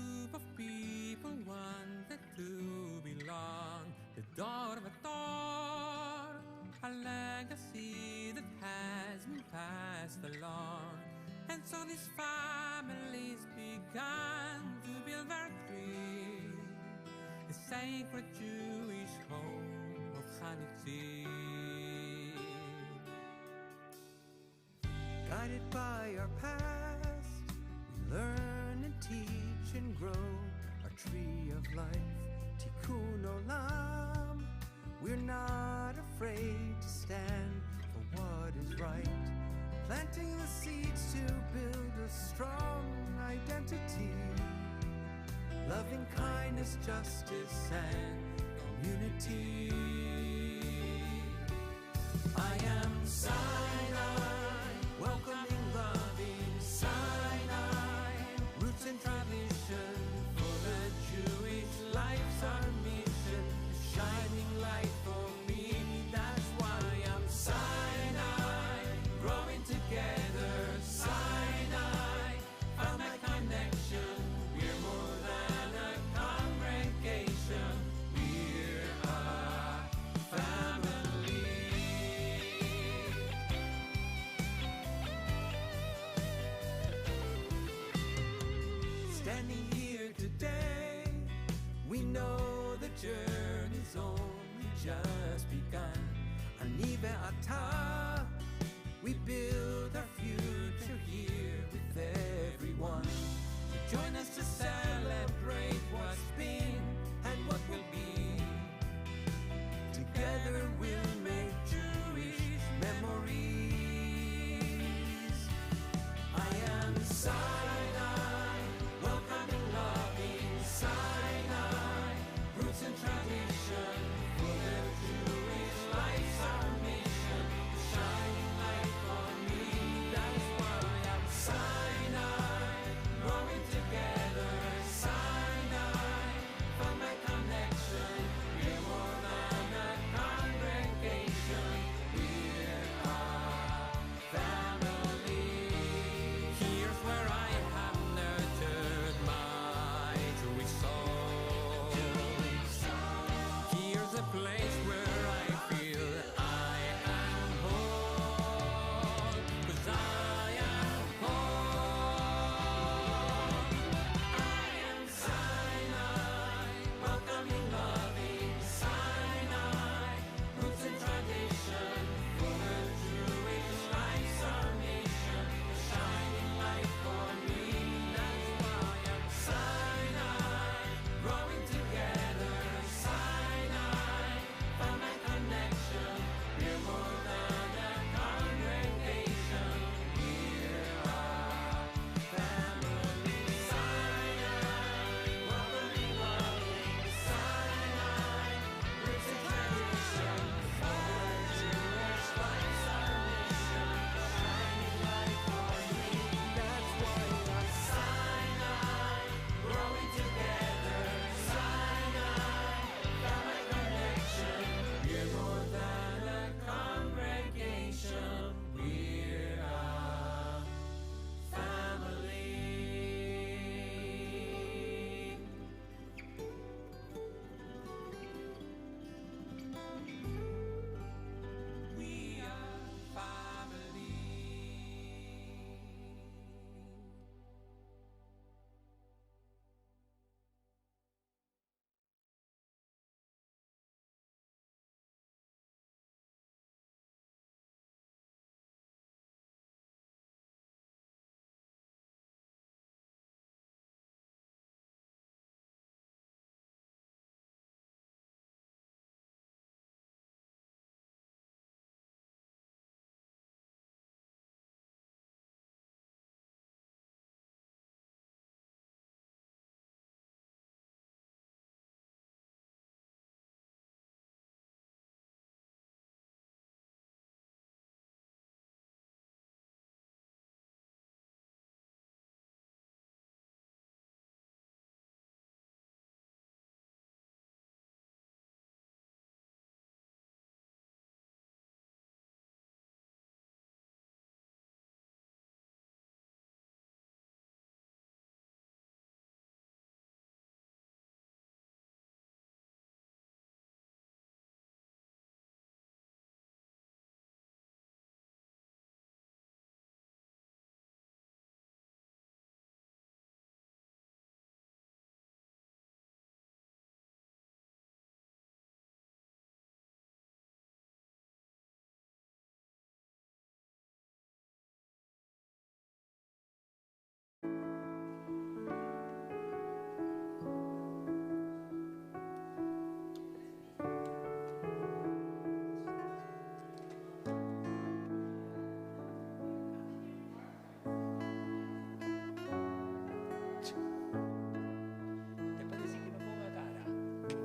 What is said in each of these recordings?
group of people wanted to belong, the door of a door, a legacy that has been passed along. And so these families began to build their dream, the sacred Jewish home of Chalutzim. Guided by our past, we learn and teach and grow our tree of life, Tikkun Olam. We're not afraid to stand for what is right, planting the seeds to build a strong identity, loving kindness, justice, and community. I am Sinai, welcoming, loving Sinai, roots and tradition for the Jewish life's our mission, a shining light for me. That's why I'm Sinai, growing together, Sinai, found my connection. We're more than a congregation, we're a family. Standing here today, we know the journey's only just begun. Ani ve'ata, we build our future here with everyone. So join us to celebrate what's been and what will be. Together we'll make Jewish memories. I am Sinai, welcoming, loving Sinai, roots and tradition for the Jewish life's our mission, a shining light for me. That's why I'm Sinai, growing together,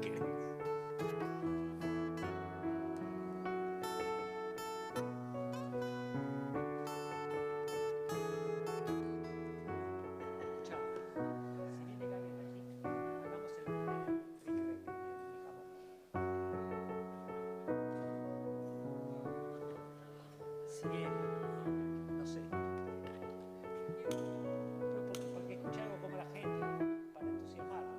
chicken. Si no sé, pero porque escuché algo como la gente para entusiasmarme.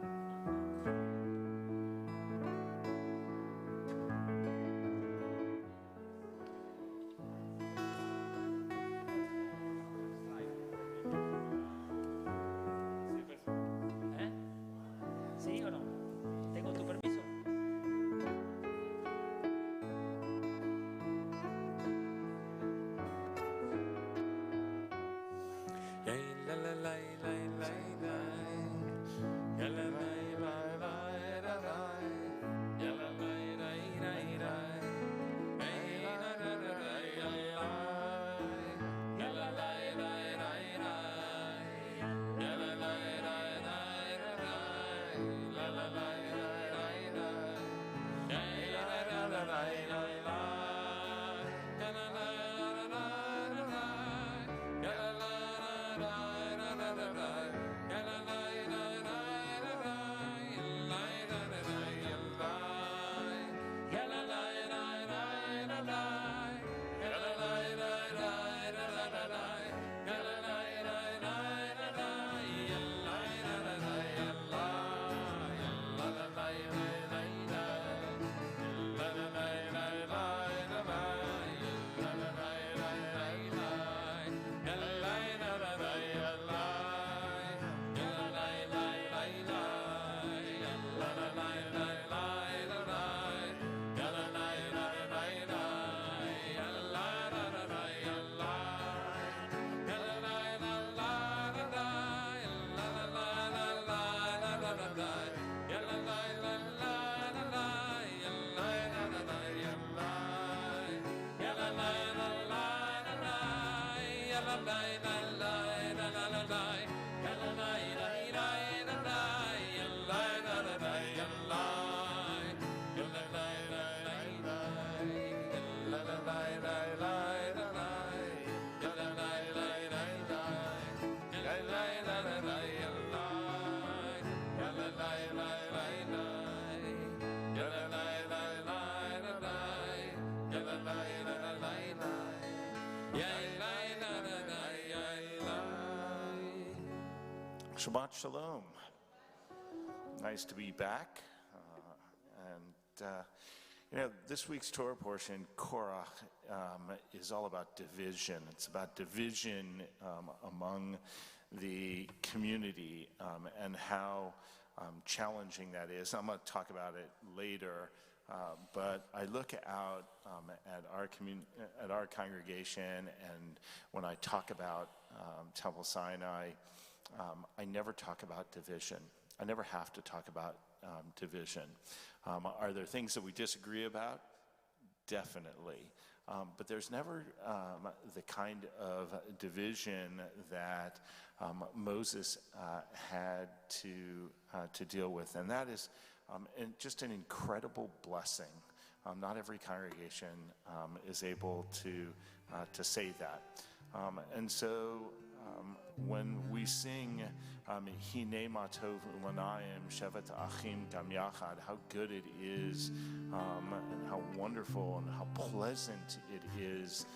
¿Eh? ¿Sí o no? ¿Tengo tu permiso? Shabbat Shalom. Nice to be back. This week's Torah portion, Korach, is all about division. It's about division among the community and how challenging that is. I'm going to talk about it later, but I look out at our congregation, and when I talk about Temple Sinai, I never talk about division. I never have to talk about division. Are there things that we disagree about? Definitely. But there's never the kind of division that Moses had to deal with. And that is just an incredible blessing. Not every congregation is able to say that. And so when we sing Hine Matov Ulanayim Shevet Achim Gam Yachad, how good it is and how wonderful and how pleasant it is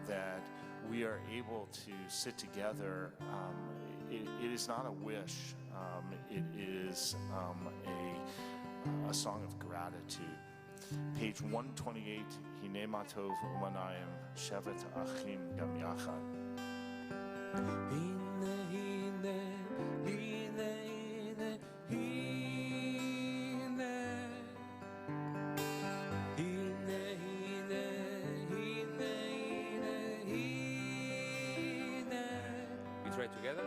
that we are able to sit together. It is not a wish, it is a song of gratitude. Page 128, Hine Matov Ulanayim Shevet Achim Gam Yachad. We try together.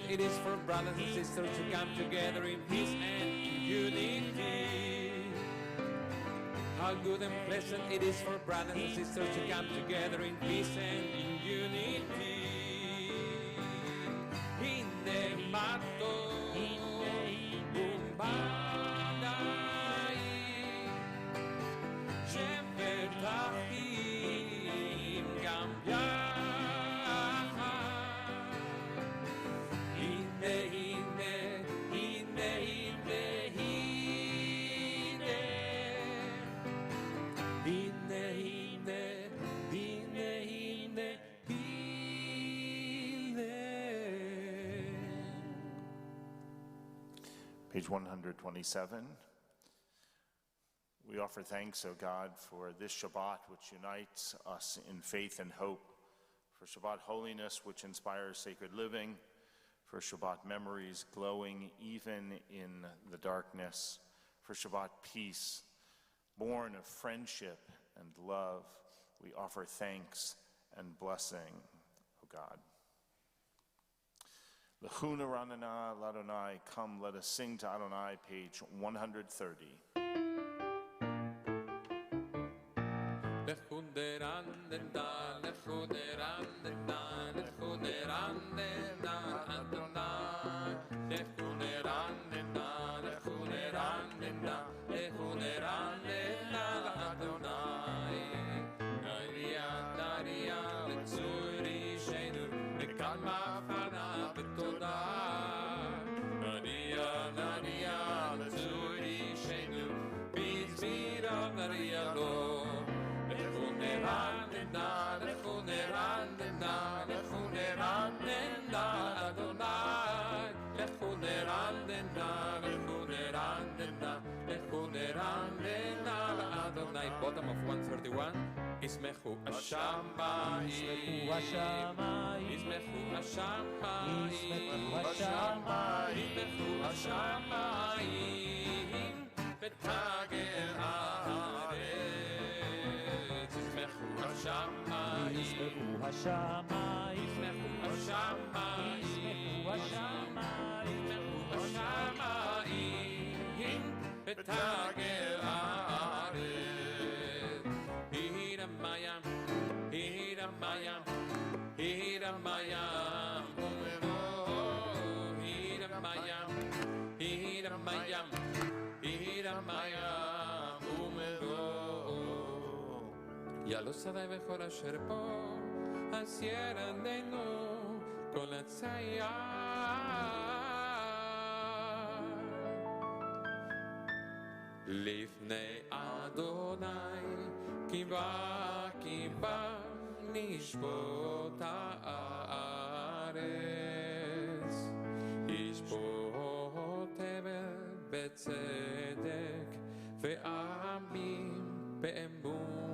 It is for brothers and sisters to come together in peace and unity. How good and pleasant it is for brothers and sisters to come together in peace and in unity. In the mato umbadai shepetachim gam Page 127. We offer thanks, O God, for this Shabbat which unites us in faith and hope, for Shabbat holiness which inspires sacred living, for Shabbat memories glowing even in the darkness, for Shabbat peace, born of friendship and love. We offer thanks and blessing, O God. L'chuna ranana l'Adonai, come, let us sing to Adonai, page 130. Bottom of 131. Ismechu Hashamayim, Ismechu Hashamayim, Ismechu Hashamayim, Ismechu Hashamayim, Betagel Haaretz. Ismechu Hashamayim, Ismechu Hashamayim, Ismechu Hashamayim, Ismechu Hashamayim, Betagel Haaretz. Hiramayam, Yalo sadai vechor asher po, asier anenu kol hatzayar. Lifnei Adonai, kiva nishbot haaretz, yishbot tevel betzedek, ve'amim be'emunato.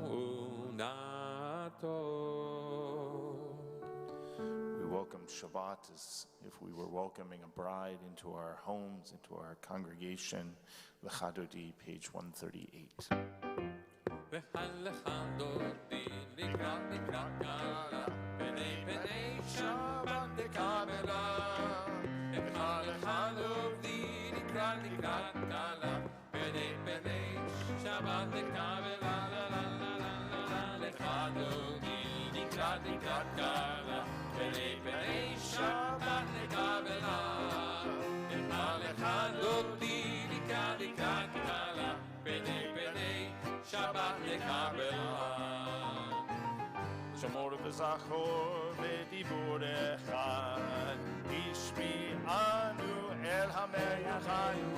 We welcome Shabbat as if we were welcoming a bride into our homes, into our congregation. L'chadodi, page 138. Likrat kala, penei Shabbat de Kabbalat. Likrat kala, penei Shabbat de Kabbalat. Likrat kala, penei Shabbat de Kabbalat. Likrat kala, penei Shabbat de Kabbalat. Shomor v'zachor v'dibur echad, ishmi anu el hamelech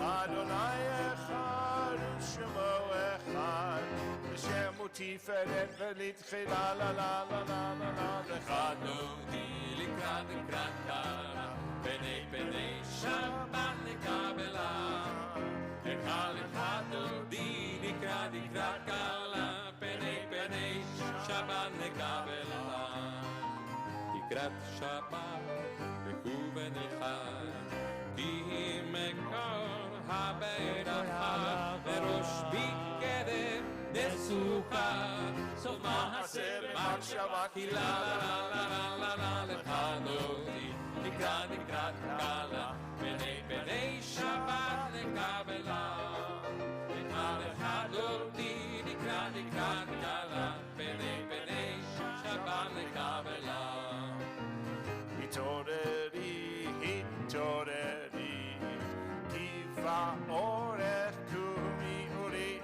Adonai echad u'shemo echad, v'shemu tiferet v'litchila la la la la la la L'chadodi likrat kala, penei Shabbat de Kabbalat. L'chadodi likrat kala, penei Shabbat de Kabbalat. לקראת שבת לכוון אחד, כי מקור הברכה וראש בגדם נסוכה, סוף מעשר מחשבה, כי לה לה לה לה לה לה לך דודי, לקראת קלה, בני שבת לקבלה, לך דודי, לקראת קלה, בני שבת לקבלה. התעוררי, קיבה אורך קומי, אורי,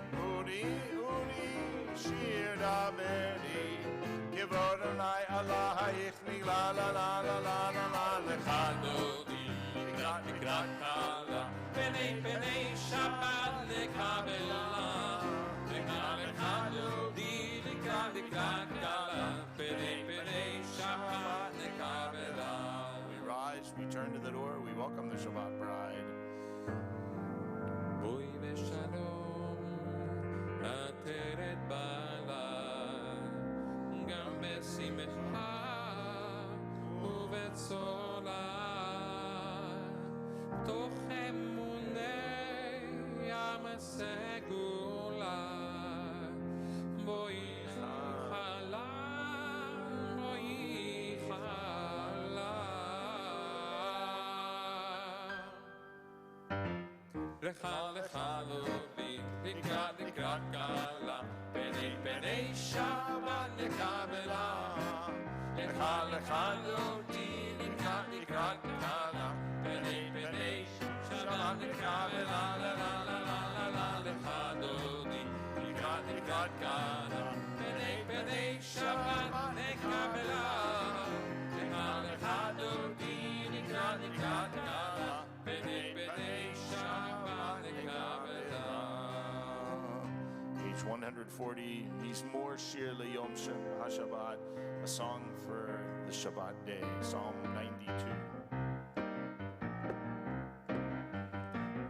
שיר דברי, כבוד אלי עלייך, לה לה לה לה לה לה לה לך דודי, לקראת קלה, בני שבת לקבלה, לך דודי, לקראת קלה, בני שבת לקבלה. We rise, we turn to the door, we welcome the Shabbat bride. בואי בשלום, עטרת בעלה, גם בשמחה ובצולה, תוך אמוני ים הסגולה, בואי חלה, בואי חלה. לך דודי, לקראת קלה, בני שבת לקבלה, לך דודי, לקראת קלה, בני שבת לקבלה, לה לה לה לה לה, לך דודי, לקראת קלה, בני שבת לקבלה, לך דודי, לקראת קלה, בני שבת לקבלה. Page 140, Mizmor Shir Leyom HaShabbat, a song for the Shabbat day, Psalm 92.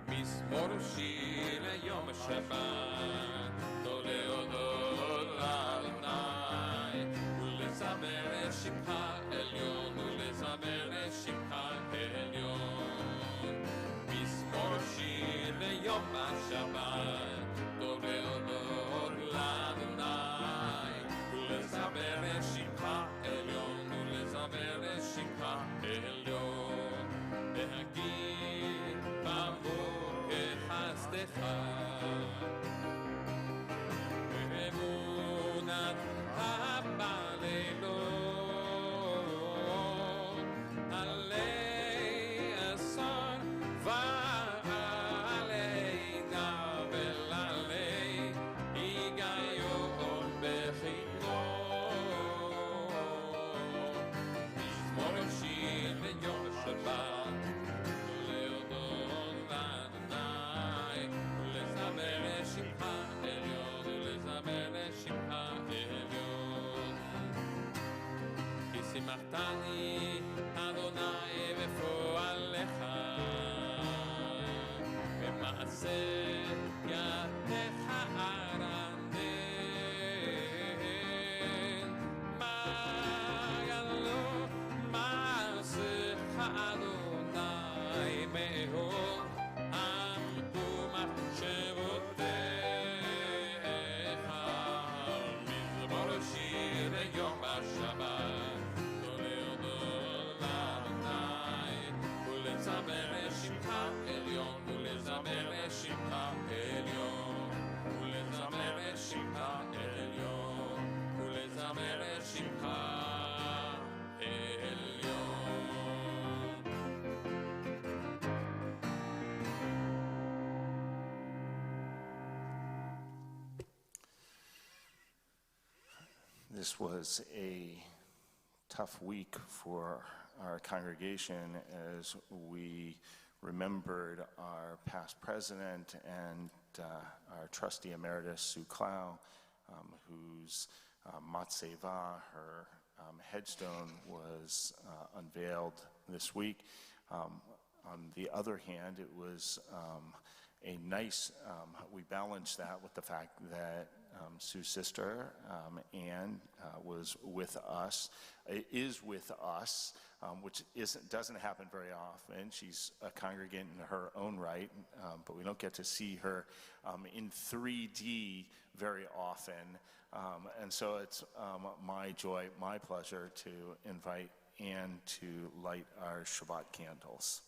מזמור שיר ליום השבת, לא להודות לאדוני, ולזמר לשמך עליון, ולזמר לשמך עליון. מזמור שיר ליום השבת, לא להודות לאדוני, ולזמר לשמך עליון, ולזמר לשמך עליון. להגיד בבוקר חסדך, באמונת הבלילות, עלי אסון ועלי גבל, עלי היגיון בחינוך. מזמור שיר ליום השבת, להודות לאדוני, ולזמר לשמך עליון, ולזמר לשמך עליון. כי שימחתני אדוני בפועלך, במעשה ידיך ארנן. מה גדול מעשיך אדוני, מאוד עמקו מחשבותיך. מזמור שיר ליום השבת, לא להודות לאדוני, ולזמר לשמך עליון, ולזמר לשמך עליון, ולזמר לשמך עליון, ולזמר לשמך עליון. This was a tough week for our congregation as we remembered our past president and our trustee emeritus, Sue Clow, whose matzeva, her headstone, was unveiled this week. On the other hand, it was a nice, we balanced that with the fact that Sue's sister, Anne, was with us, is with us, which doesn't happen very often. She's a congregant in her own right, but we don't get to see her in 3D very often. And so it's my joy, my pleasure to invite Anne to light our Shabbat candles.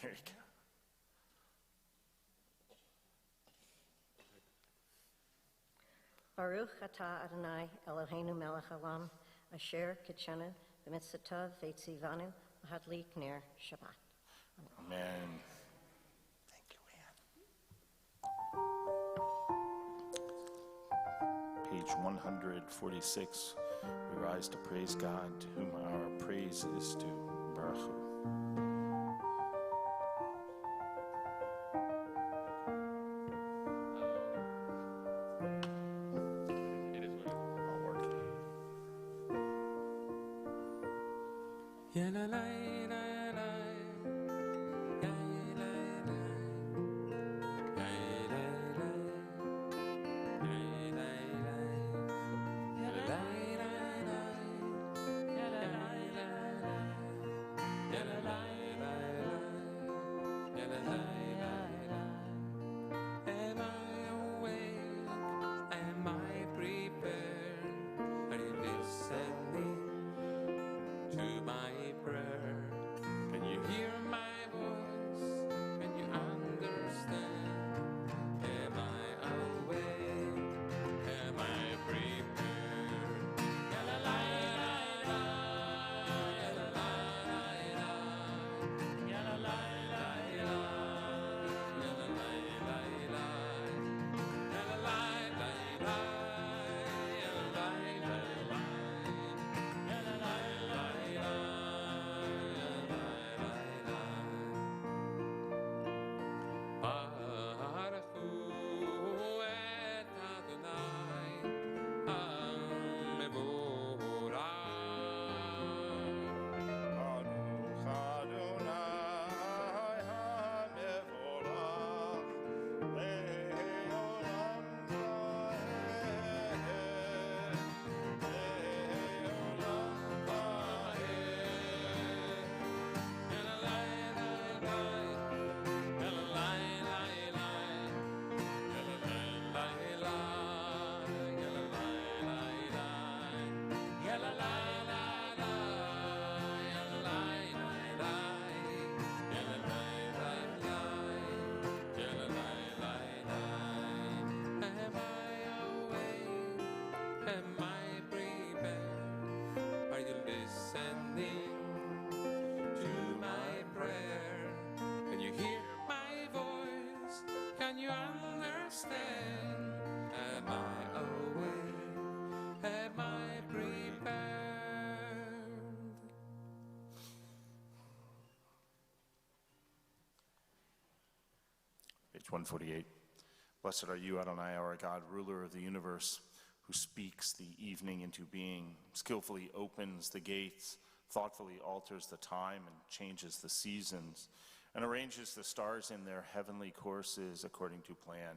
There you go. Baruch atah Adonai Eloheinu melech haolam asher kitshenu b'mitzvotov v'tzivanu l'hadlik ner Shabbat. Amen. Thank you, Anne. Page 146. We rise to praise God, to whom our praise is due. Baruch Hu. Page 148. Blessed are you, Adonai, our God, ruler of the universe, who speaks the evening into being, skillfully opens the gates, thoughtfully alters the time and changes the seasons, and arranges the stars in their heavenly courses according to plan.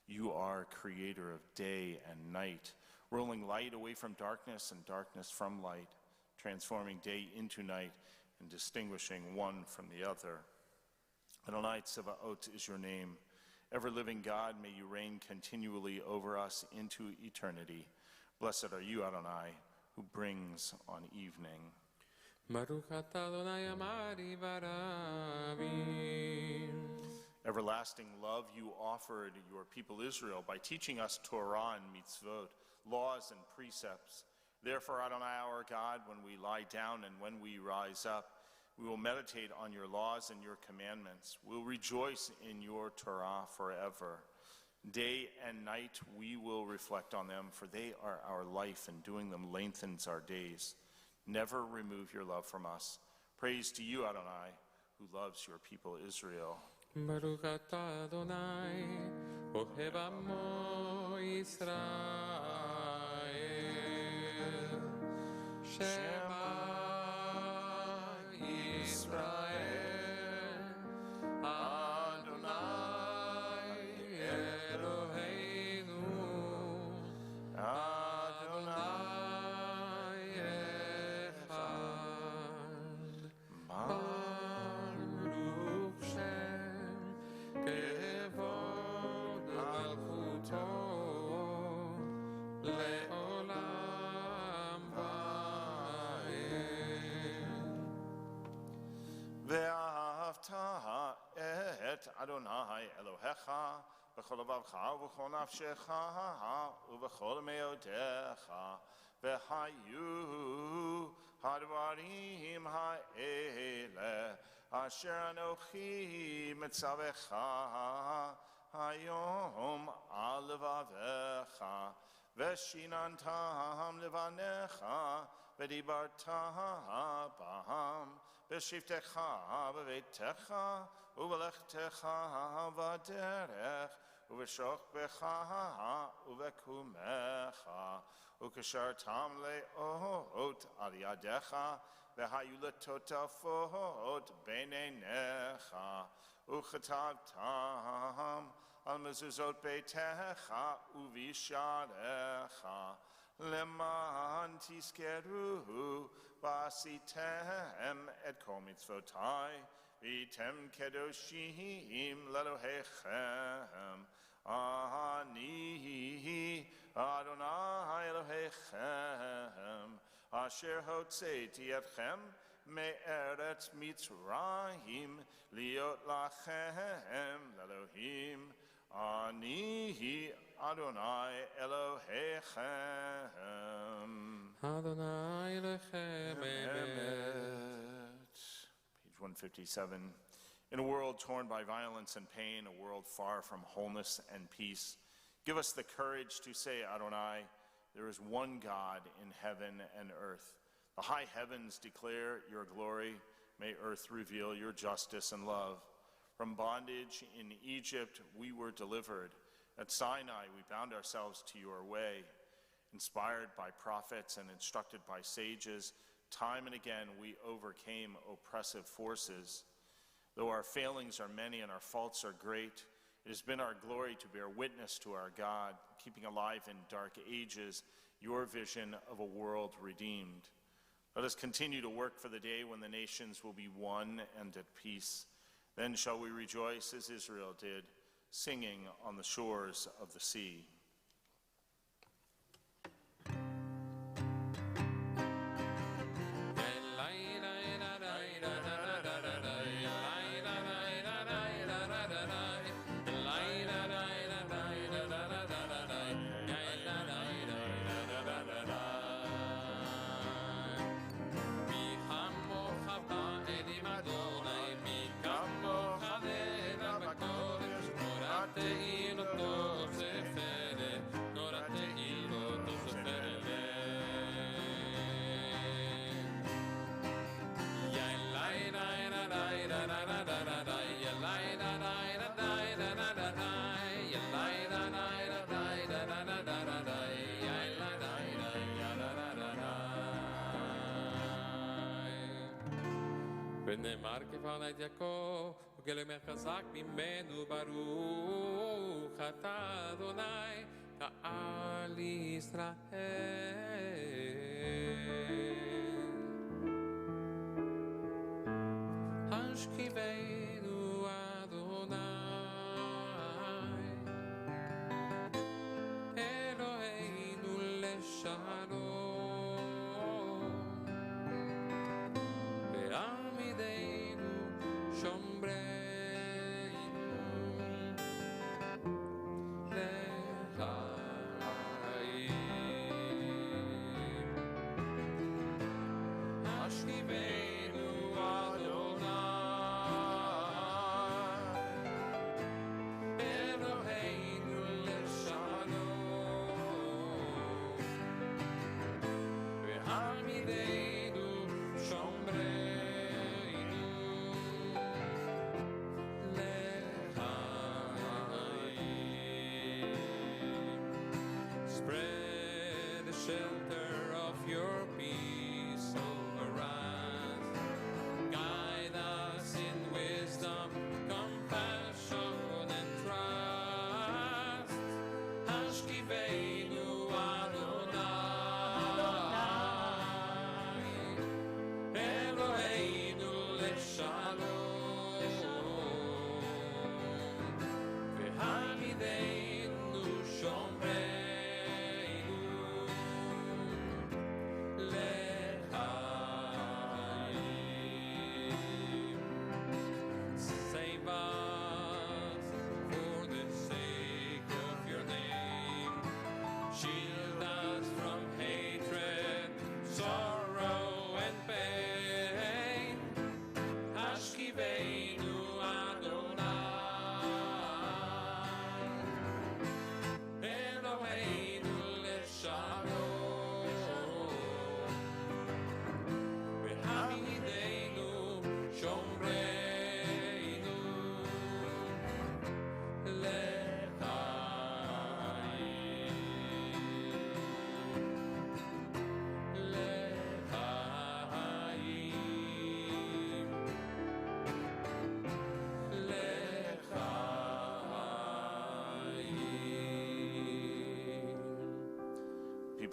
You are creator of day and night, rolling light away from darkness and darkness from light, transforming day into night and distinguishing one from the other. Adonai Tsevaot is your name. Ever-living God, may you reign continually over us into eternity. Blessed are you, Adonai, who brings on evening. Baruch atah Adonai Amari Varavim. Everlasting love you offered your people Israel by teaching us Torah and mitzvot, laws and precepts. Therefore, Adonai our God, when we lie down and when we rise up, we will meditate on your laws and your commandments. We'll rejoice in your Torah forever. Day and night we will reflect on them, for they are our life, and doing them lengthens our days. Never remove your love from us. Praise to you, Adonai, who loves your people Israel. Baruch atah Adonai, Ohev Amo Yisrael. Shema Yisrael, Adonai Eloheinu, Adonai Echad. Baruch Shem Kevod Malchuto Le'olam Va'ed. ואהבת את אדוני אלוהיך בכל לבבך ובכל נפשך ובכל מאודיך, והיו הדברים האלה אשר אנוכי מצווך היום על לבביך, ושיננתם לבניך ודיברת בהם בשבתך בביתך ובלכתך בדרך ובשוכבך ובקומך, וקשרתם לאות על ידיך, והיו לטוטפות בין עיניך, וכתבתם על מזוזות ביתך ובשעריך, למען תזכרו ועשיתם את כל מצוותי, והייתם קדושים לאלוהיכם. אני אדוני אלוהיכם, אשר הוצאתי אתכם מארץ מצרים, להיות לכם לאלוהים. אני אדוני אלוהיכם. Adonai Lechem Emet. Page 157. In a world torn by violence and pain, a world far from wholeness and peace, give us the courage to say, Adonai, there is one God in heaven and earth. The high heavens declare your glory. May earth reveal your justice and love. From bondage in Egypt we were delivered. At Sinai we bound ourselves to your way. Inspired by prophets and instructed by sages, time and again we overcame oppressive forces. Though our failings are many and our faults are great, it has been our glory to bear witness to our God, keeping alive in dark ages your vision of a world redeemed. Let us continue to work for the day when the nations will be one and at peace. Then shall we rejoice as Israel did, singing on the shores of the sea. ונאמר כפרנת יעקב, וכלמר חזק ממנו ברוך אתה אדוני, קהל ישראל. השכיבנו אדוני, אלוהינו לשלום.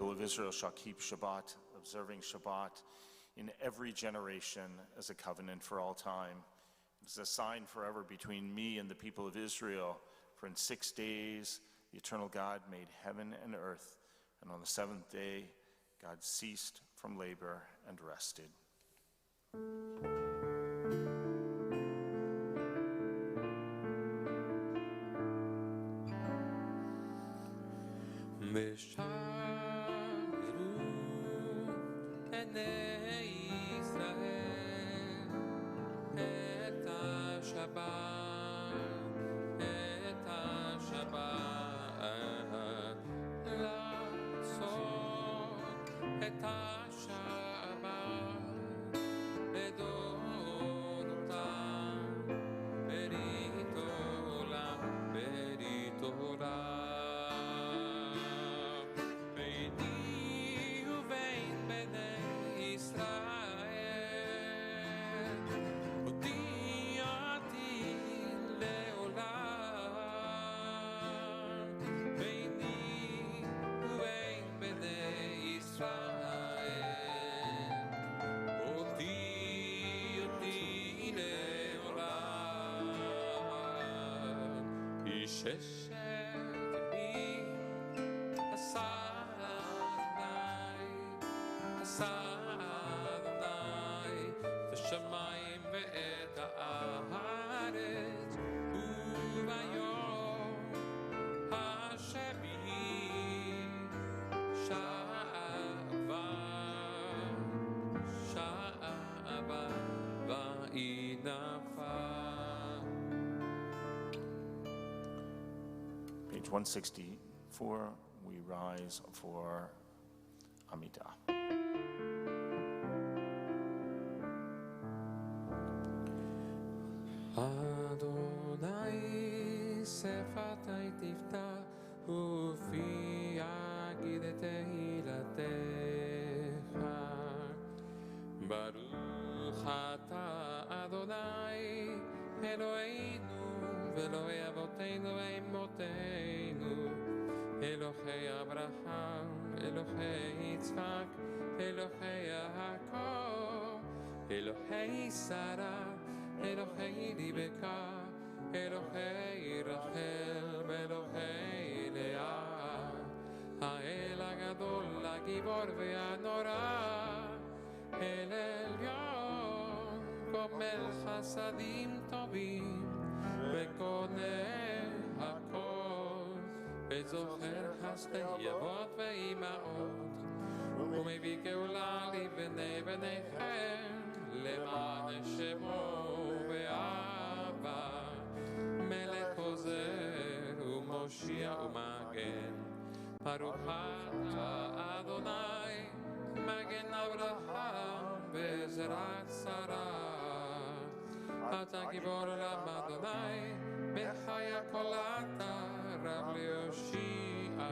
people of Israel shall keep Shabbat, observing Shabbat in every generation as a covenant for all time. It is a sign forever between me and the people of Israel. For in 6 days the eternal God made heaven and earth, and on the seventh day God ceased from labor and rested. Page 164, we rise for Amidah. Adonai sefatai tiftach ufi agid tehilatecha Baruch ata Adonai Eloheinu ve'Elohei avoteinu ve'imotenu Elohei Abraham Elohei Yitzchak Elohei Yaakov Elohei Sarah Elohei Rebekah, Elohei Rachel, Elohei Leah, Ha'el HaGadol, HaGibor ve'Hanora, El Elyon, Gomel Chasadim Tovim, Ve'Koneh HaKol, Ve'Zocher Chasdei Avot ve'Imaot, U'mevii Geula libnei bneichem, למען שמו ואהבה, מלך עוזר ומושיע ומגן. ברוך אתה אדוני, מגן אברהם בעזרת שרה. אתה גיבור עולם אדוני, בחיה כל אתה רב להושיע,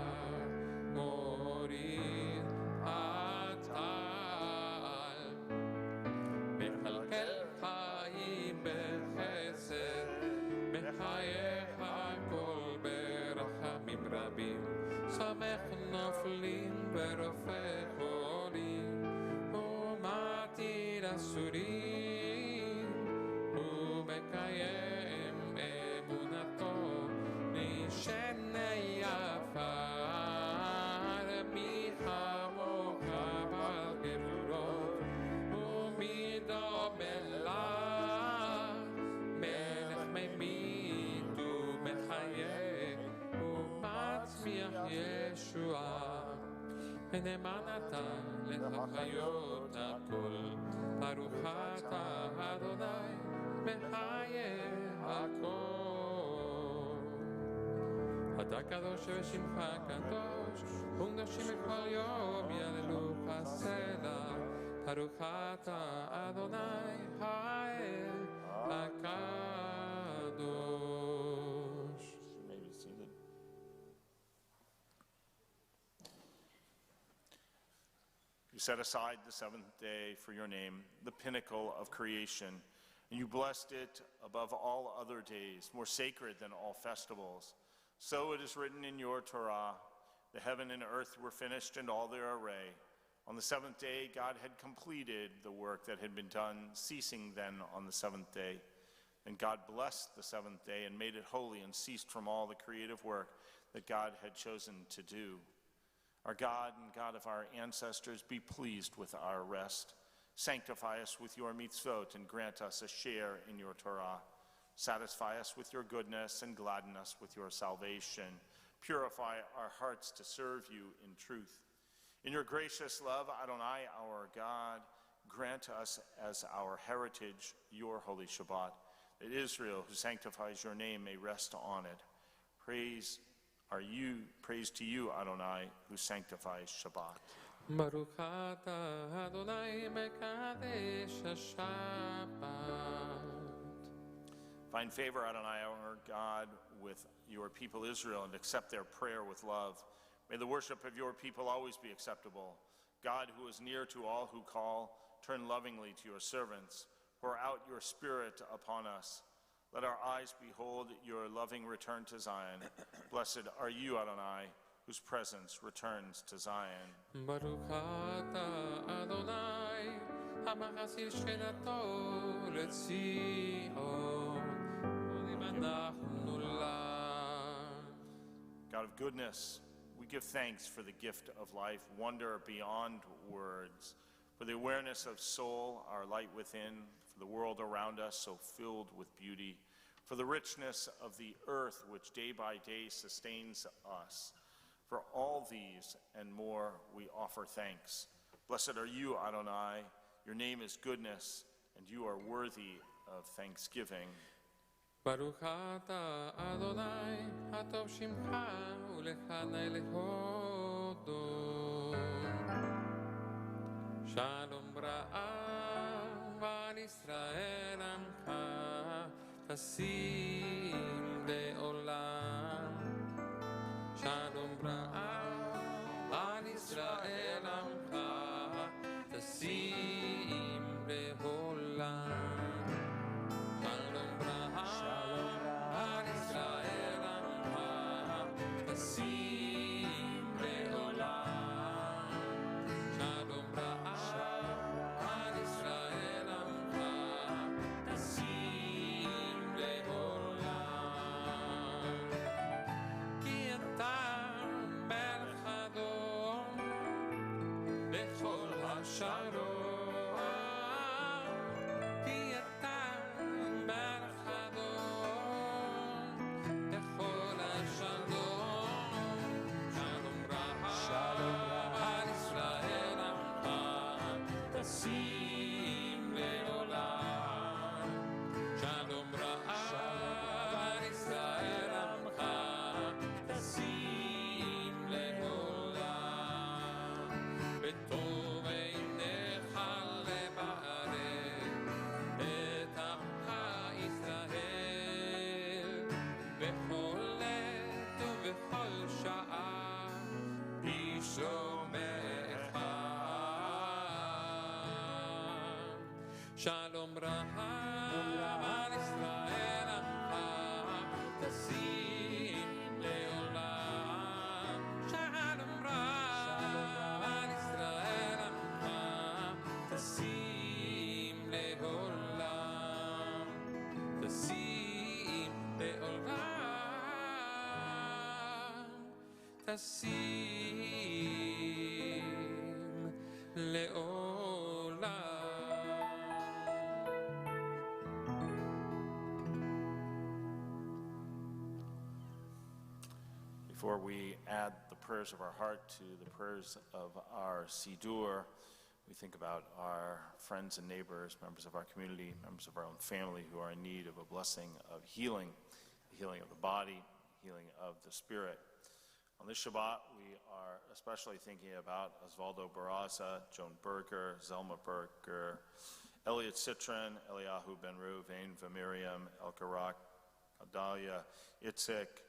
מוריד אתה. מחלקל חיים בחסד, מחייך הכל ברחמים רבים, שמח נופלים ורופא חולים, ומטיל אסורים, ומקיים אמונתו, נשנה יפר, מי כמוך בעל גבורות, ישועה, ונאמן אתה לחיות הכל, ברוך אתה אדוני מחיה הכל. אתה קדוש ושמך קדוש, וקדושים בכל יום יהללוך סלע, ברוך אתה אדוני האל הקדוש. You set aside the seventh day for your name, the pinnacle of creation, and you blessed it above all other days, more sacred than all festivals. So it is written in your Torah, The heaven and earth were finished and all their array. On the seventh day, God had completed the work that had been done, ceasing then on the seventh day. And God blessed the seventh day and made it holy and ceased from all the creative work that God had chosen to do. Our God and God of our ancestors, be pleased with our rest. Sanctify us with your mitzvot and grant us a share in your Torah. Satisfy us with your goodness and gladden us with your salvation. Purify our hearts to serve you in truth. In your gracious love, Adonai, our God, grant us as our heritage your holy Shabbat, that Israel, who sanctifies your name, may rest on it. Praise to you, Adonai, who sanctifies Shabbat. Baruch atah Adonai mekadesh Shabbat. Find favor, Adonai, our God, with your people Israel, and accept their prayer with love. May the worship of your people always be acceptable. God, who is near to all who call, turn lovingly to your servants. Pour out your Spirit upon us. Let our eyes behold your loving return to Zion. Blessed are you, Adonai, whose presence returns to Zion. Baruch atah Adonai המחזיר שכינתו לציון ונמנחנו לה. God of goodness, we give thanks for the gift of life, wonder beyond words, for the awareness of soul, our light within, for the world around us so filled with beauty, for the richness of the earth which day by day sustains us. For all these and more we offer thanks. Blessed are you, Adonai. Your name is goodness, and you are worthy of thanksgiving. Baruch atah Adonai, הטוב שמך ולך נאה להודות. שלום רב על ישראל עמך תשים לעולם. שלום רב על ישראל עמך תשים לעולם. שלום רב על ישראל עמך תשים לעולם. שלום רב על ישראל עמך תשים לעולם. תשים לעולם. תשים לעולם. Before we add the prayers of our heart to the prayers of our Siddur, we think about our friends and neighbors, members of our community, members of our own family who are in need of a blessing of healing, the healing of the body, healing of the spirit. On this Shabbat, we are especially thinking about Osvaldo Barraza, Joan Berger, Zelma Berger, Elliot Citron, Eliyahu Ben Ruvain, Miriam, Elka Rock, Adalia, Itzik,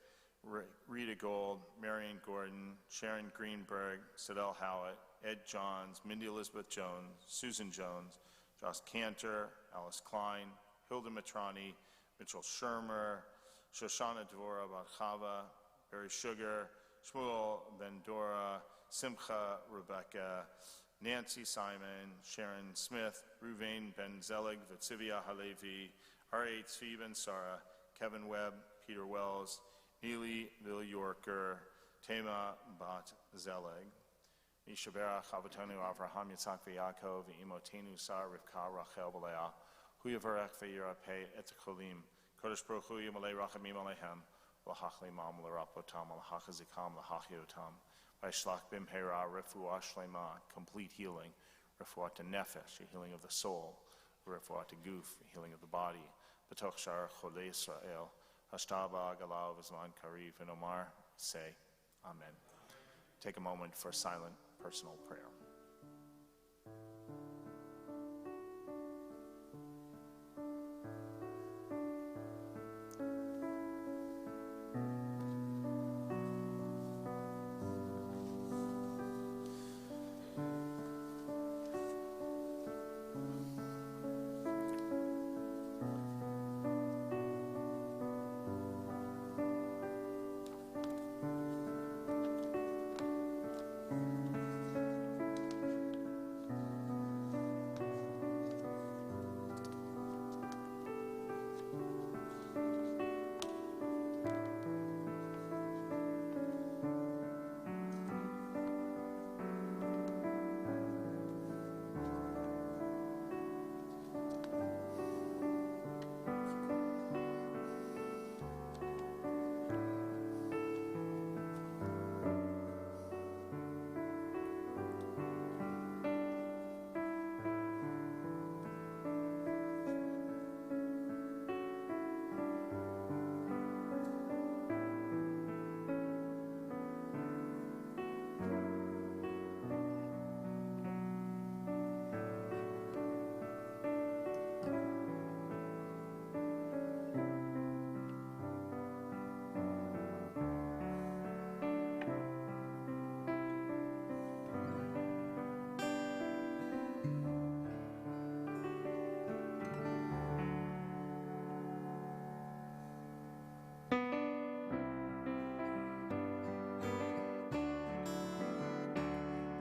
Rita Gold, Marion Gordon, Sharon Greenberg, Sidel Howitt, Ed Johns, Mindy Elizabeth Jones, Susan Jones, Joss Cantor, Alice Klein, Hilda Matrani, Mitchell Shermer, Shoshana Dvora Barchava, Barry Sugar, Shmuel, Ben Dora, Simcha, Rebecca, Nancy Simon, Sharon Smith, Ruvain Ben Zelig, Vitzivia Halevi, R.H. Tzvi Ben Sarah, Kevin Webb, Peter Wells, Neely Vil Yorker, Tema Bat Zelig, Mishaberach Avatonu Avraham Yitzhak V'Yaakov Imotenu Sar Rivka Rachel B'Leah Huyavarech V'Yira Pei Etcholim Kodesh Baruch Hu Yimalei Rachamim Alehem L'Hachli Mam L'Rapotam L'Hachazikam L'Hachiotam V'Yishlach Bimhera Refuah Shlema, complete healing, Refuah to Nefesh, a healing of the soul, Refuah to Guf, a healing of the body, B'toch Shar Cholei Israel Hashtaba Galav Zman Karif and Omar, say Amen. Take a moment for silent personal prayer.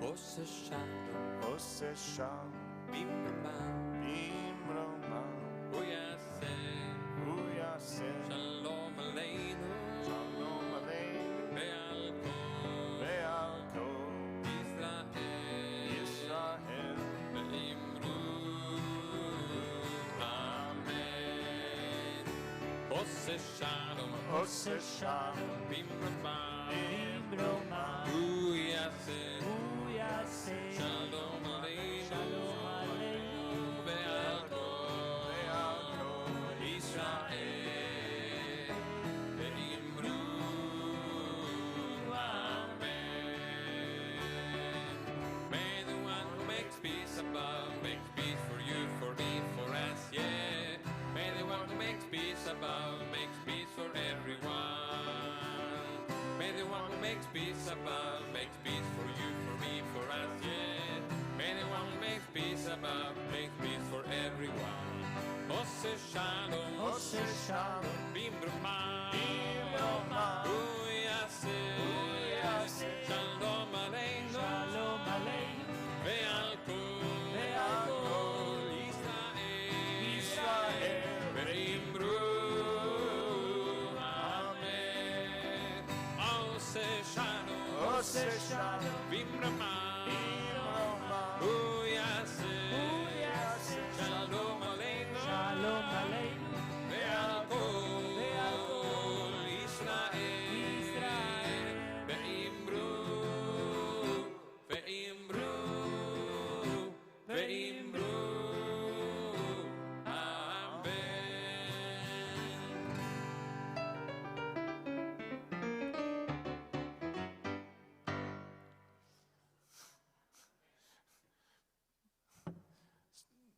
Ose Shalom, Ose Shalom, Bim Rama, Bim Roma, Uyase, Shalom Aleinu, Shalom Aleinu, Be'al Kol, Be'al Kol, Yisrael, Yisrael, Be'imru, Amen. Ose Shalom, Ose Shalom, Bim Rama, Bim Roma, Uyase, Uyase, Shalom Aleinu, Shalom Aleinu, Be'al Kol, Be'al Kol, Israel, Be'imru, Amen. May the one who makes peace above makes peace for you, for me, for us, yeah. May the one who makes peace above makes peace for everyone. May the one who makes peace above makes peace for you, for me, for us, yeah. May the one who makes peace above makes peace for everyone. Ose Shalom, Ose Shalom, Bim Roma, Bim Roma, Uyase, Uyase, Shalom Aleinu, Shalom Aleinu, Ve'al Kol, Ve'al Kol, Israel, Israel, Ve'imru, Amen. Ose Shalom, Ose Shalom, Bim Roma, Bim Roma, Uyase, Uyase, Shalom Aleinu, Shalom Aleinu, Ve'al Kol, Ve'al Kol, Israel, Israel, Ve'imru, Ve'imru, Ve'imru, Amen.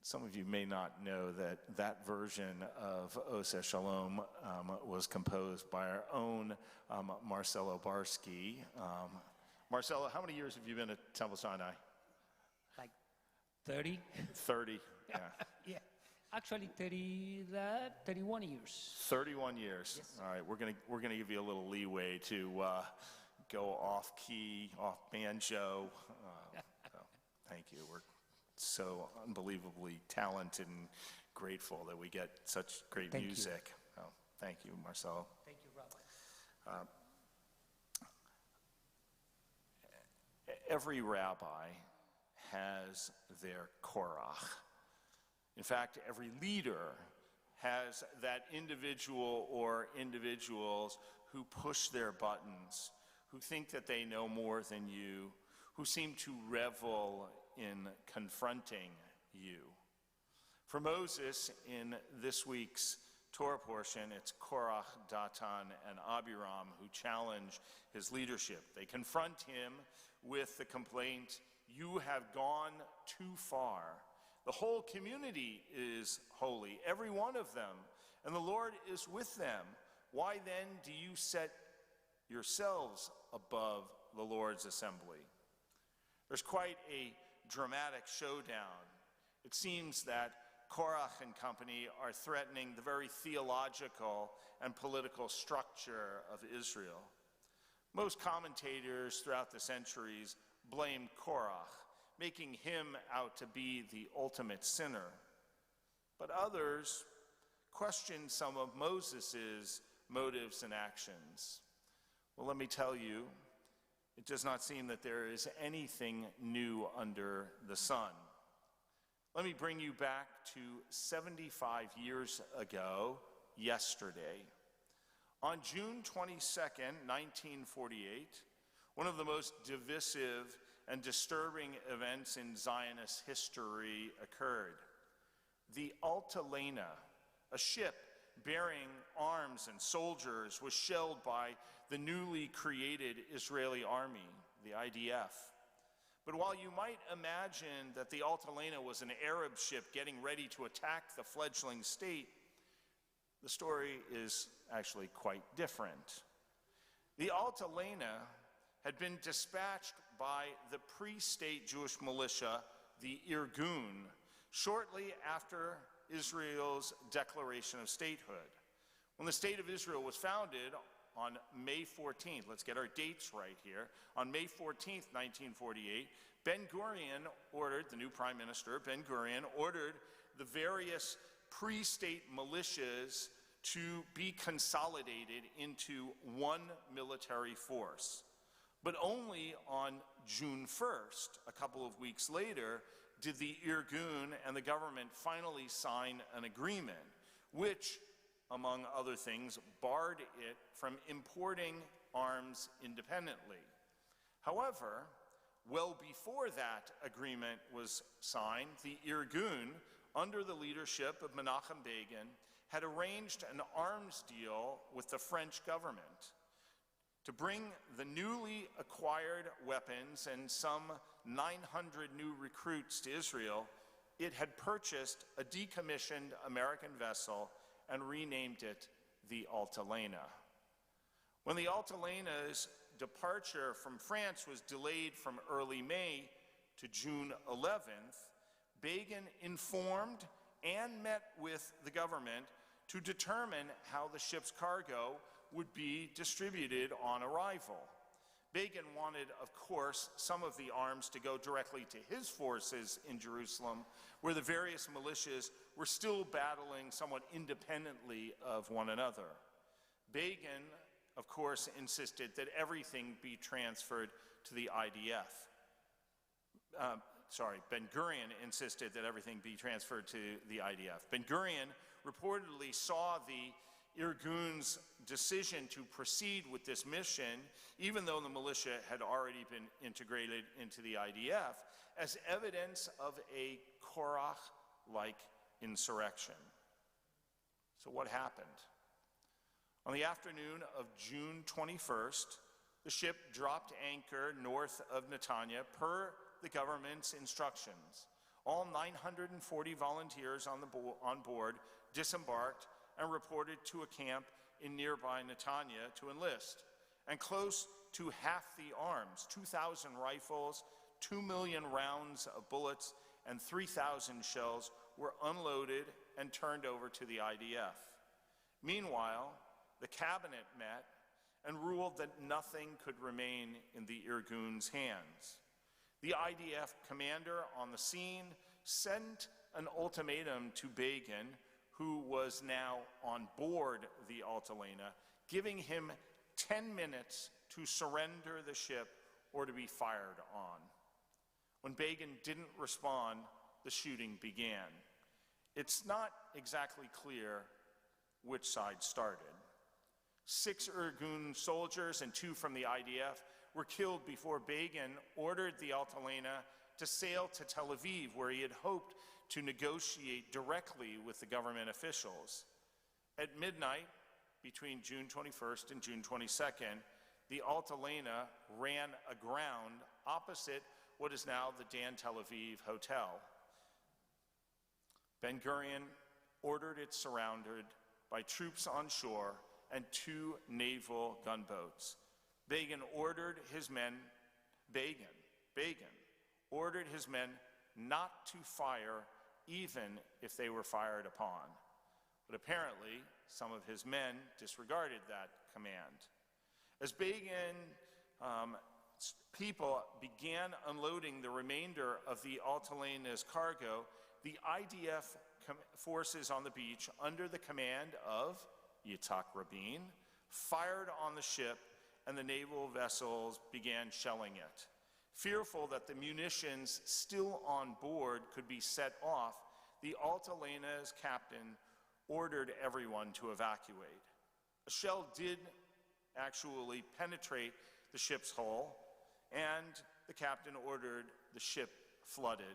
Some of you may not know that that version of Ose Shalom was composed by our own Marcelo Barsky. Marcelo, how many years have you been at Temple Sinai? Like 30? 30. Yeah. Yeah. Actually, 31 years. 31 years. Yes. All right, we're gonna give you a little leeway to go off key, off banjo. So thank you. We're so unbelievably talented and grateful that we get such great Thank you. music. Oh, thank you, Marcelo. Thank you, Rabbi. Every rabbi has their Korach. In fact, every leader has that individual or individuals who push their buttons, who think that they know more than you, who seem to revel in confronting you. For Moses, in this week's Torah portion, it's Korach, Datan, and Abiram who challenge his leadership. They confront him with the complaint, "You have gone too far. The whole community is holy, every one of them, and the Lord is with them. Why then do you set yourselves above the Lord's assembly?" There's quite a dramatic showdown. It seems that Korach and company are threatening the very theological and political structure of Israel. Most commentators throughout the centuries blame Korach, making him out to be the ultimate sinner. But others question some of Moses' motives and actions. Well, let me tell you, it does not seem that there is anything new under the sun. Let me bring you back to 75 years ago, yesterday. On June 22nd, 1948, one of the most divisive and disturbing events in Zionist history occurred. The Altalena, a ship bearing arms and soldiers, was shelled by the newly created Israeli army, the IDF. But while you might imagine that the Altalena was an Arab ship getting ready to attack the fledgling state, the story is actually quite different. The Altalena had been dispatched by the pre-state Jewish militia, the Irgun, shortly after Israel's declaration of statehood. When the state of Israel was founded on May 14th, let's get our dates right here, on May 14th, 1948, Ben-Gurion ordered, the new prime minister, Ben-Gurion ordered the various pre-state militias to be consolidated into one military force. But only on June 1st, a couple of weeks later, did the Irgun and the government finally sign an agreement, which, among other things, barred it from importing arms independently. However, well before that agreement was signed, the Irgun, under the leadership of Menachem Begin, had arranged an arms deal with the French government to bring the newly acquired weapons and some 900 new recruits to Israel. It had purchased a decommissioned American vessel and renamed it the Altalena. When the Altalena's departure from France was delayed from early May to June 11th, Begin informed and met with the government to determine how the ship's cargo would be distributed on arrival. Begin wanted, of course, some of the arms to go directly to his forces in Jerusalem, where the various militias were still battling somewhat independently of one another. Begin, of course, insisted that everything be transferred to the IDF. Ben-Gurion insisted that everything be transferred to the IDF. Ben-Gurion reportedly saw the Irgun's decision to proceed with this mission, even though the militia had already been integrated into the IDF, as evidence of a Korach-like insurrection. So what happened? On the afternoon of June 21st, the ship dropped anchor north of Netanya per the government's instructions. All 940 volunteers on board disembarked and reported to a camp in nearby Netanya to enlist. And close to half the arms, 2,000 rifles, 2 million rounds of bullets, and 3,000 shells were unloaded and turned over to the IDF. Meanwhile, the cabinet met and ruled that nothing could remain in the Irgun's hands. The IDF commander on the scene sent an ultimatum to Begin, who was now on board the Altalena, giving him 10 minutes to surrender the ship or to be fired on. When Begin didn't respond, the shooting began. It's not exactly clear which side started. 6 Irgun soldiers and 2 from the IDF were killed before Begin ordered the Altalena to sail to Tel Aviv, where he had hoped to negotiate directly with the government officials. At midnight, between June 21st and June 22nd, the Altalena ran aground opposite what is now the Dan Tel Aviv Hotel. Ben-Gurion ordered it surrounded by troops on shore and 2 naval gunboats. Begin ordered his men not to fire even if they were fired upon. But apparently, some of his men disregarded that command. As Begin people began unloading the remainder of the Altalena's cargo, the IDF forces on the beach, under the command of Yitzhak Rabin, fired on the ship, and the naval vessels began shelling it. Fearful that the munitions still on board could be set off, the Altalena's captain ordered everyone to evacuate. A shell did actually penetrate the ship's hull, and the captain ordered the ship flooded.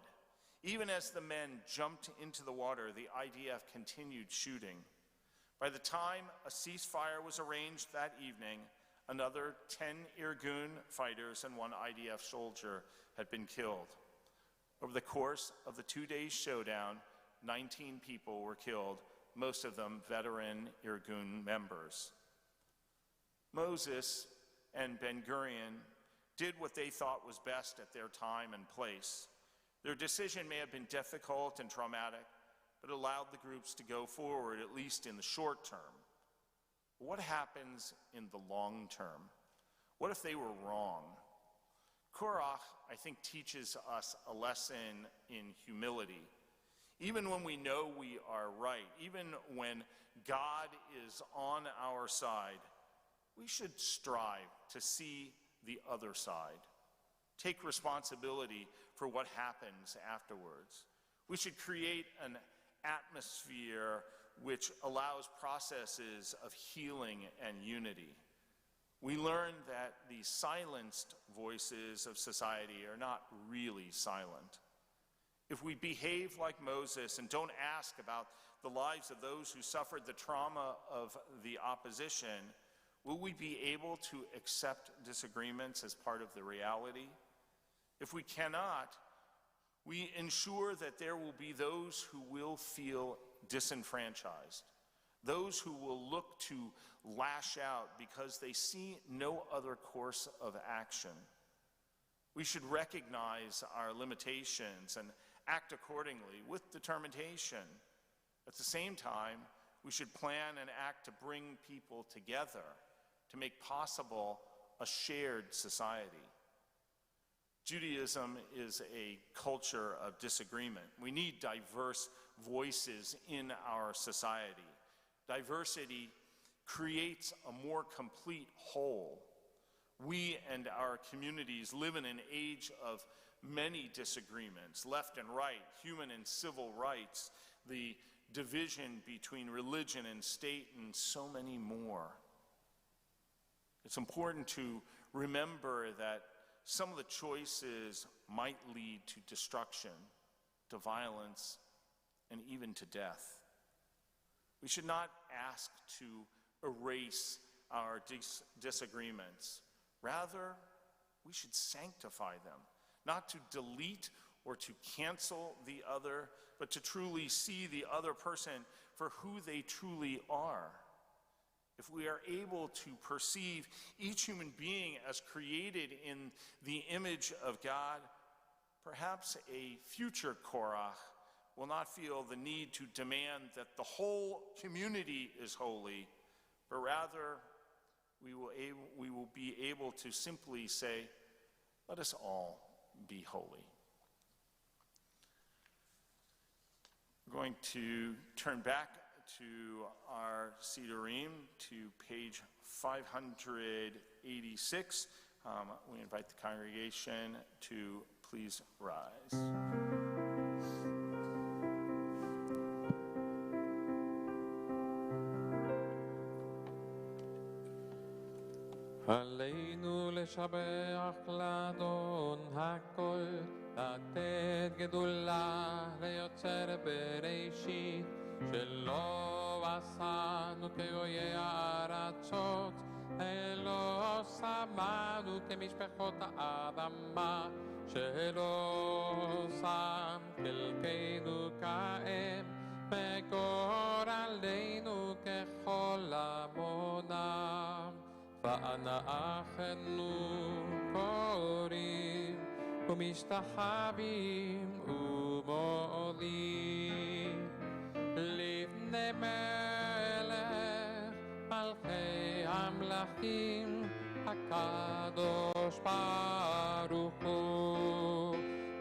Even as the men jumped into the water, the IDF continued shooting. By the time a ceasefire was arranged that evening, another 10 Irgun fighters and 1 IDF soldier had been killed. Over the course of the 2-day showdown, 19 people were killed, most of them veteran Irgun members. Moses and Ben-Gurion did what they thought was best at their time and place. Their decision may have been difficult and traumatic, but allowed the groups to go forward, at least in the short term. What happens in the long term? What if they were wrong? Korach, I think, teaches us a lesson in humility. Even when we know we are right, even when God is on our side, we should strive to see the other side. Take responsibility for what happens afterwards. We should create an atmosphere which allows processes of healing and unity. We learn that the silenced voices of society are not really silent. If we behave like Moses and don't ask about the lives of those who suffered the trauma of the opposition, will we be able to accept disagreements as part of the reality? If we cannot, we ensure that there will be those who will feel disenfranchised, those who will look to lash out because they see no other course of action. We should recognize our limitations and act accordingly with determination. At the same time, we should plan and act to bring people together, to make possible a shared society. Judaism is a culture of disagreement. We need diverse voices in our society. Diversity creates a more complete whole. We and our communities live in an age of many disagreements, left and right, human and civil rights, the division between religion and state, and so many more. It's important to remember that some of the choices might lead to destruction, to violence, and even to death. We should not ask to erase our disagreements. Rather, we should sanctify them, not to delete or to cancel the other, but to truly see the other person for who they truly are. If we are able to perceive each human being as created in the image of God, perhaps a future Korach will not feel the need to demand that the whole community is holy, but rather we will be able to simply say, let us all be holy. We're going to turn back to our Sidurim to page 586. We invite the congregation to please rise. עלינו לשבח לאדון הכל, לתת גדולה ליוצר בראשית, שלא עשנו כגויי הארצות, אלא שמנו כמשפחות האדמה, שלא שם חלקנו כאם, מקור עלינו ככל המונם. ואנחנו קוראים ומשתחווים ומועלים לפני מלך מלכי המלכים הקדוש ברוך הוא,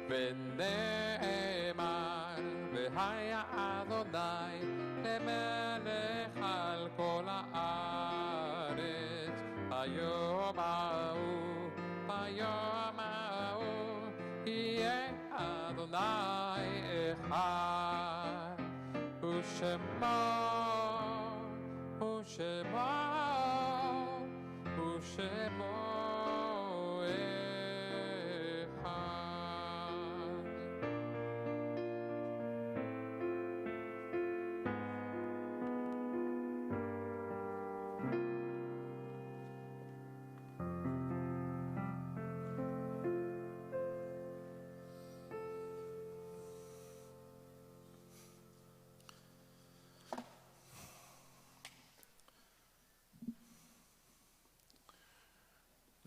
ונאמר והיה אדוני למלך על כל הארץ. ביום ההוא יהיה אדוני אחד, ושמו אחד.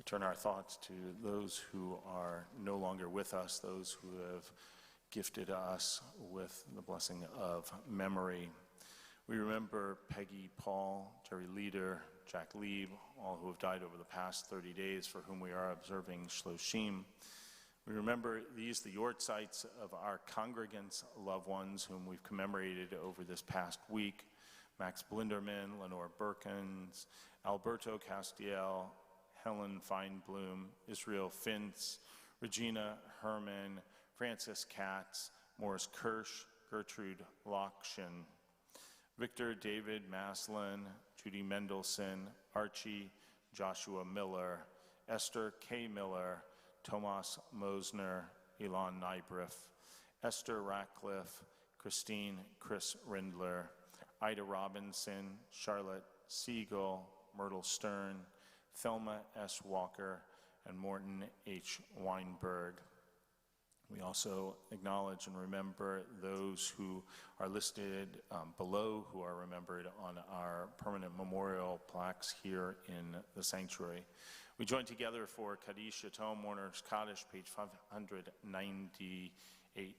Turn our thoughts to those who are no longer with us, those who have gifted us with the blessing of memory. We remember Peggy, Paul, Jerry Leader, Jack Lieb, all who have died over the past 30 days for whom we are observing Shloshim. We remember these, the Yortzites of our congregants' loved ones whom we've commemorated over this past week: Max Blinderman, Lenore Berkins, Alberto Castiel, Helen Feinblum, Israel Fintz, Regina Herman, Francis Katz, Morris Kirsch, Gertrude Lokshin, Victor David Maslin, Judy Mendelson, Archie Joshua Miller, Esther K. Miller, Tomas Mosner, Elon Nybriff, Esther Ratcliffe, Christine Chris Rindler, Ida Robinson, Charlotte Siegel, Myrtle Stern, Thelma S. Walker, and Morton H. Weinberg. We also acknowledge and remember those who are listed below, who are remembered on our permanent memorial plaques here in the sanctuary. We join together for Kaddish Yatom, Mourner's Kaddish, page 598.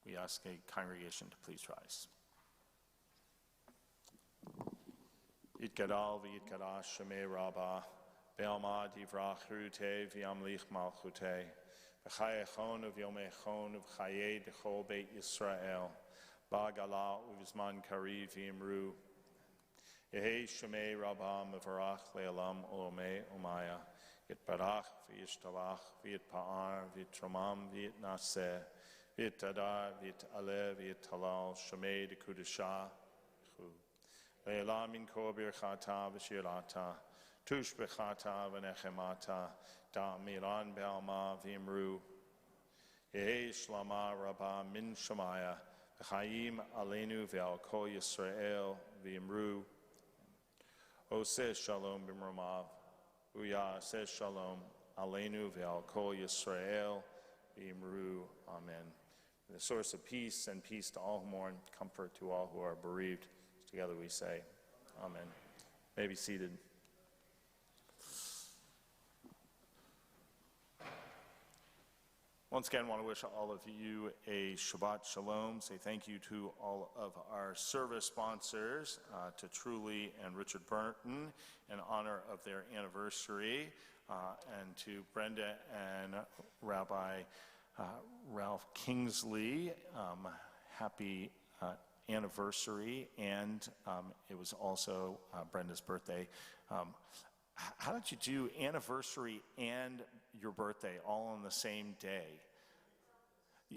We ask a congregation to please rise. Yitgadal v'yitgadash shemei rabbah, Be'alma divrach rute v'yamlich malchute, v'chayechon v'yomechon v'chayei d'chol beit Yisrael, ba'gala u'vizman kari v'imru, Yehei shemei rabbah mevarach le'alam olomei omaya, yitbarach v'yishtalach v'yitpa'ar v'yitromam v'yitnaseh, v'yitadar v'yitaleh v'yitalal shemei d'kudashah, le'alam min kol birchata v'shirata, Tush bechata v'nechemata, da miran be'alma v'imru, Yehei shlama rabba min shemaya, v'chayim aleinu ve'al kol Yisrael v'imru, Oseh shalom b'mromav, Uya aseh shalom aleinu ve'al kol Yisrael v'imru. Amen. The source of peace, and peace to all who mourn, comfort to all who are bereaved. Together we say, Amen. May be seated. Once again, I want to wish all of you a Shabbat Shalom. Say thank you to all of our service sponsors, to Truly and Richard Burton, in honor of their anniversary, and to Brenda and Rabbi Ralph Kingsley. Happy anniversary, and it was also Brenda's birthday. How did you do anniversary and your birthday all on the same day?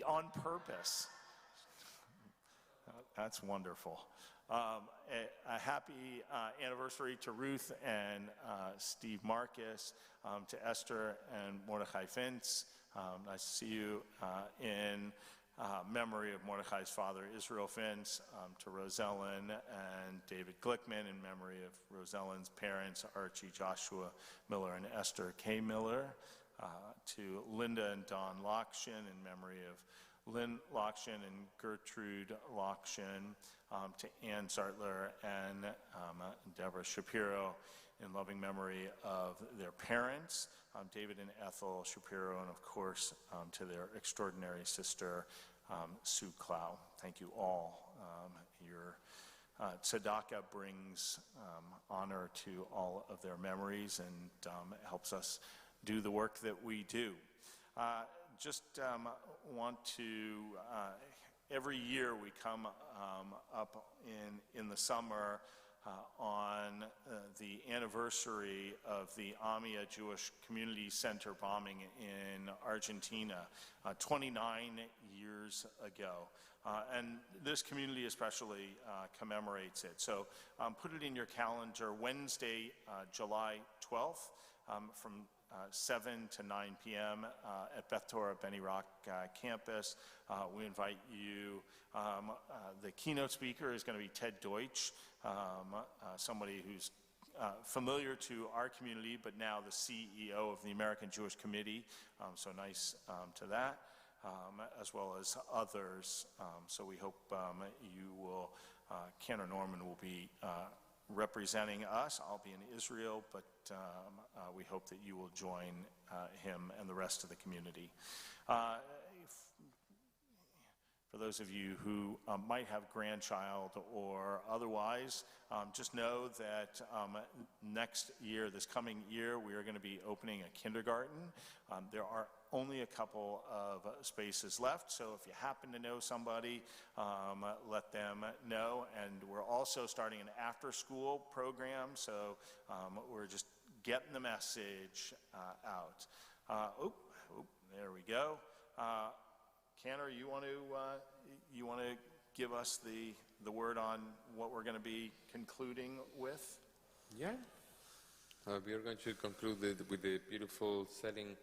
On purpose. That's wonderful. A happy anniversary to Ruth and Steve Marcus, to Esther and Mordechai Fintz. Nice to see you in memory of Mordechai's father, Israel Fintz, to Rosellen and David Glickman in memory of Rosellen's parents, Archie Joshua Miller and Esther K. Miller, to Linda and Don Lokshin in memory of Lynn Lokshin and Gertrude Lokshin, to Ann Zartler and Deborah Shapiro in loving memory of their parents, David and Ethel Shapiro, and of course to their extraordinary sister, Sue Clow. Thank you all. Your tzedakah brings honor to all of their memories and helps us do the work that we do. Just want to, every year we come up in the summer on the anniversary of the AMIA Jewish Community Center bombing in Argentina 29 years ago. And this community especially commemorates it. So put it in your calendar, Wednesday, July 12th, from 7 to 9 p.m. At Beth Torah Benny Rock campus. We invite you. The keynote speaker is going to be Ted Deutsch, somebody who's familiar to our community, but now the CEO of the American Jewish Committee, so nice to that, as well as others. So we hope you will, Ken or Norman will be representing us. I'll be in Israel, but we hope that you will join him and the rest of the community. For those of you who might have grandchild or otherwise, just know that next year, this coming year, we are going to be opening a kindergarten. There are only a couple of spaces left, so if you happen to know somebody, let them know. And we're also starting an after-school program, so we're just getting the message out. There we go. Cantor, you want to give us the word on what we're going to be concluding with? Yeah. We are going to conclude with the beautiful setting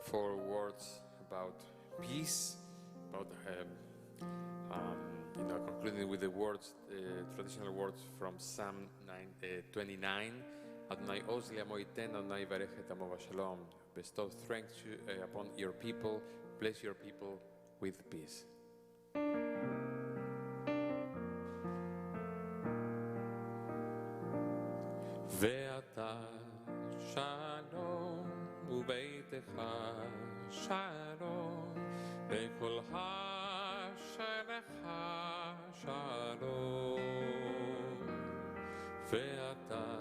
4 words about peace, about concluding with the words, traditional words from Psalm 29. Adonai oz li'amo iten, Adonai varech et amo v'shalom. Bestow strength upon your people, bless your people with peace. ואתה שלום וביתך שלום וכל אשריך שלום ואתה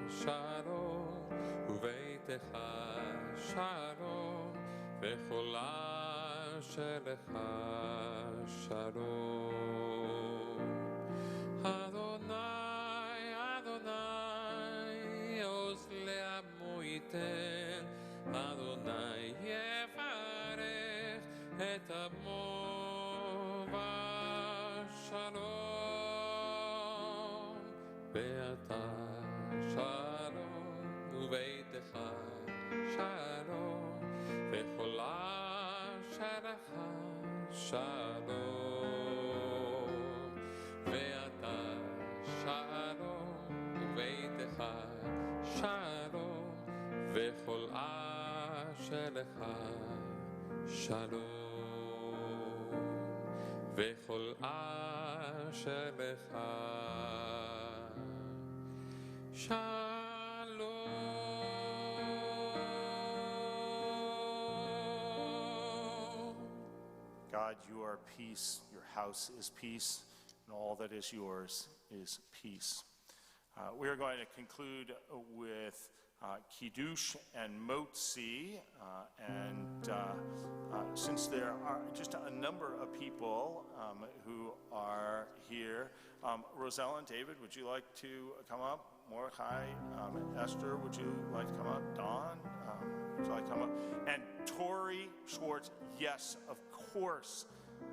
שלום וביתך שלום וכל אשריך שלום אדוני אדוני עוז לעמו ייתן אדוני יברך את עמו בשלום ואתה שלום וביתך שלום וכל אשריך שלום ואתה שלום וביתך שלום וכל אשריך שלום וכל אשריך שלום God, you are peace, your house is peace, and all that is yours is peace. We are going to conclude with Kiddush and Motzi, and since there are just a number of people who are here, Rosella and David, would you like to come up? Mordechai, Esther, would you like to come up? Dawn, would you like to come up? And Tori Schwartz, yes, of course,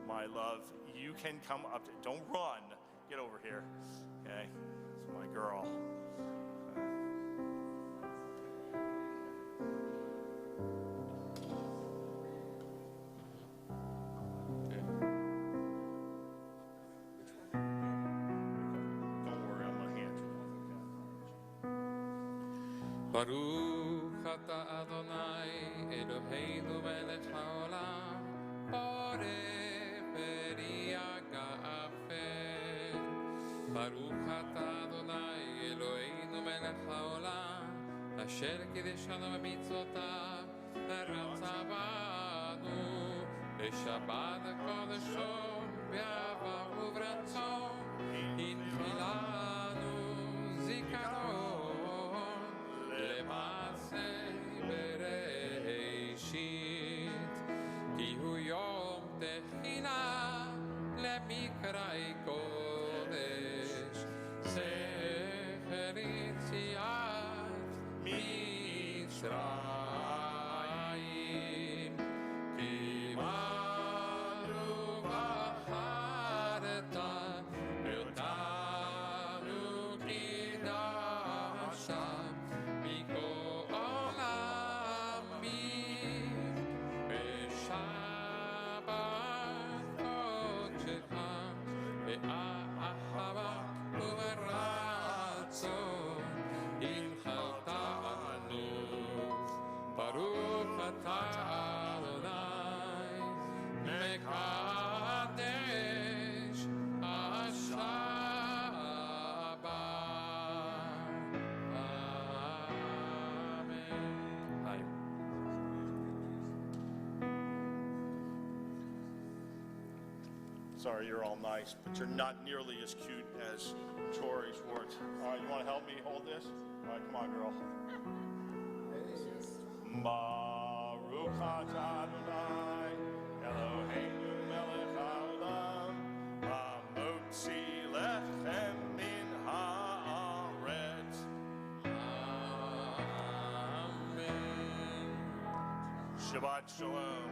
my love, you can come up. Don't run. Get over here. Okay, it's my girl. Baruch ata Adonai Eloheinu melech haolam borech beriah ga'afel. Baruch ata Adonai Eloheinu melech haolam asher kideshanu b'mitzvotav ורצה בנו בשבת קודשו באהבה וברצון הנחיל לנו זיכרון למעשה בראשית כי הוא יום תחילה למקראי קודש ספר יציאת מצרים קיבלנו בחרת ואותנו קידשת מכל עולמים בשבת קודשך באהבה וברצון הנחלת לנו ברוך אתה אדוני מקדש השבת אמן. Sorry, you're all nice, but you're not nearly as cute as Tori Schwartz. All right, you want to help me hold this? All right, come on, girl. Baruch atah Adonai Eloheinu melech haolam hamotzi lechem min haaretz. Amen. Shabbat shalom.